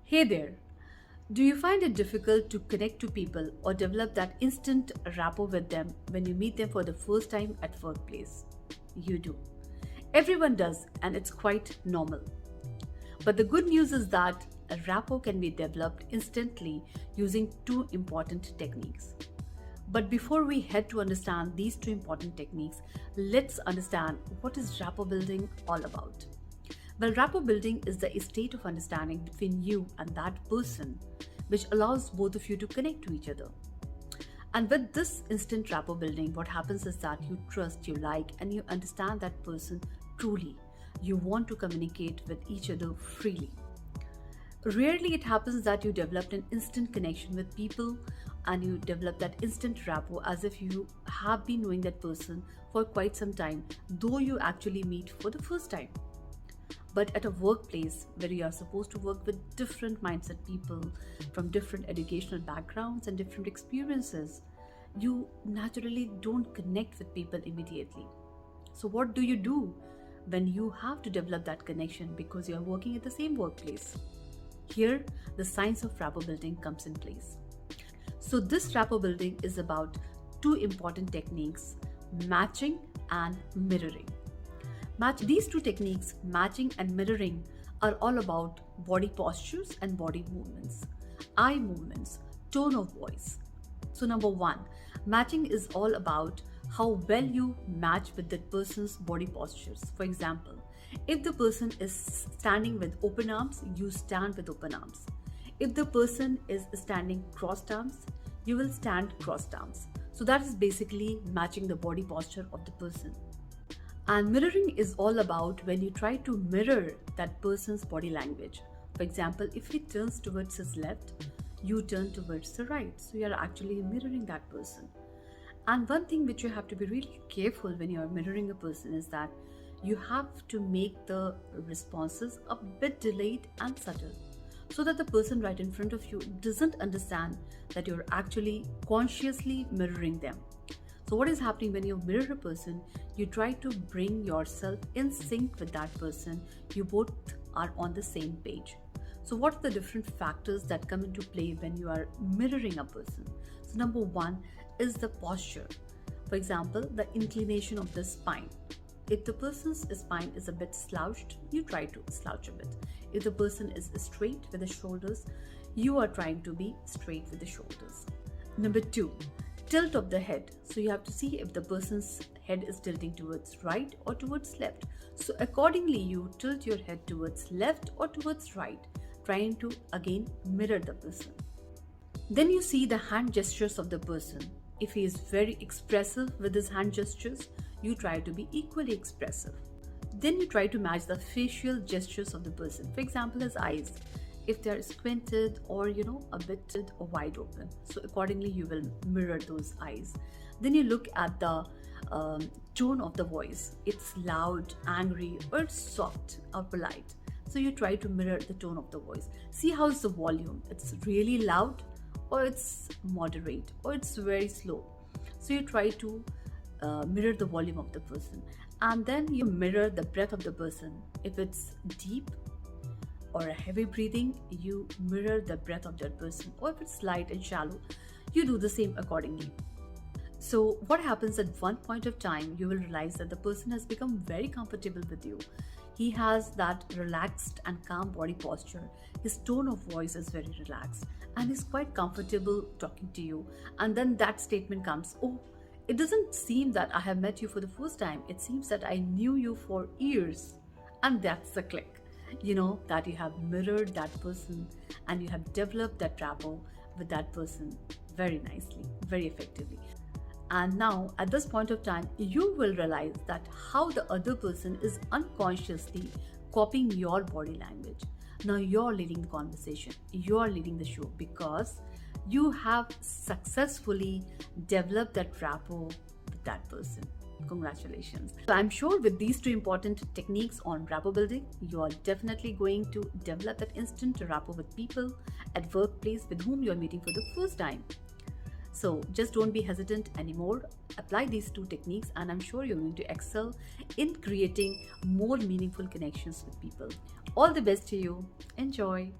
Hey there. Do you find it difficult to connect to people or develop that instant rapport with them when you meet them for the first time at workplace? You do. Everyone does, and it's quite normal. But the good news is that a rapport can be developed instantly using two important techniques. But before we head to understand these two important techniques, let's understand what is rapport building all about. Well, rapport building is the state of understanding between you and that person, which allows both of you to connect to each other. And with this instant rapport building, what happens is that you trust, you like, and you understand that person truly. You want to communicate with each other freely. Rarely it happens that you develop an instant connection with people and you develop that instant rapport as if you have been knowing that person for quite some time, though you actually meet for the first time. But at a workplace where you are supposed to work with different mindset people from different educational backgrounds and different experiences, you naturally don't connect with people immediately. So what do you do when you have to develop that connection because you are working at the same workplace? Here, the science of rapport building comes in place. So this rapport building is about two important techniques: matching and mirroring. These two techniques, matching and mirroring, are all about body postures and body movements, eye movements, tone of voice. So number one, matching is all about how well you match with that person's body postures. For example, if the person is standing with open arms, you stand with open arms. If the person is standing crossed arms, you will stand crossed arms. So that is basically matching the body posture of the person. And mirroring is all about when you try to mirror that person's body language. For example, if he turns towards his left, you turn towards the right. So you are actually mirroring that person. And one thing which you have to be really careful when you are mirroring a person is that you have to make the responses a bit delayed and subtle, so that the person right in front of you doesn't understand that you're actually consciously mirroring them. So what is happening when you mirror a person? You try to bring yourself in sync with that person. You both are on the same page. So what are the different factors that come into play when you are mirroring a person? So number one is the posture. For example, the inclination of the spine. If the person's spine is a bit slouched, you try to slouch a bit. If the person is straight with the shoulders, you are trying to be straight with the shoulders. Number two, tilt of the head. So you have to see if the person's head is tilting towards right or towards left. So accordingly, you tilt your head towards left or towards right, trying to again mirror the person. Then you see the hand gestures of the person. If he is very expressive with his hand gestures, you try to be equally expressive. Then you try to match the facial gestures of the person. For example, his eyes, if they are squinted or a bit or wide open. So accordingly, you will mirror those eyes. Then you look at the tone of the voice. It's loud, angry, or it's soft or polite. So you try to mirror the tone of the voice. See how is the volume. It's really loud, or it's moderate, or it's very slow. So you try to mirror the volume of the person. And then you mirror the breath of the person. If it's deep or a heavy breathing, you mirror the breath of that person. Or if it's light and shallow, you do the same accordingly. So what happens at one point of time, you will realize that the person has become very comfortable with you. He has that relaxed and calm body posture. His tone of voice is very relaxed and he's quite comfortable talking to you. And then that statement comes, oh, it doesn't seem that I have met you for the first time. It seems that I knew you for years. And that's the click. That you have mirrored that person and you have developed that rapport with that person very nicely, very effectively. And now at this point of time, you will realize that how the other person is unconsciously copying your body language. Now you're leading the conversation, you're leading the show because you have successfully developed that rapport with that person. Congratulations. So I'm sure with these two important techniques on rapport building, you are definitely going to develop that instant rapport with people at workplace with whom you're meeting for the first time. So just don't be hesitant anymore. Apply these two techniques and I'm sure you're going to excel in creating more meaningful connections with people. All the best to you. Enjoy.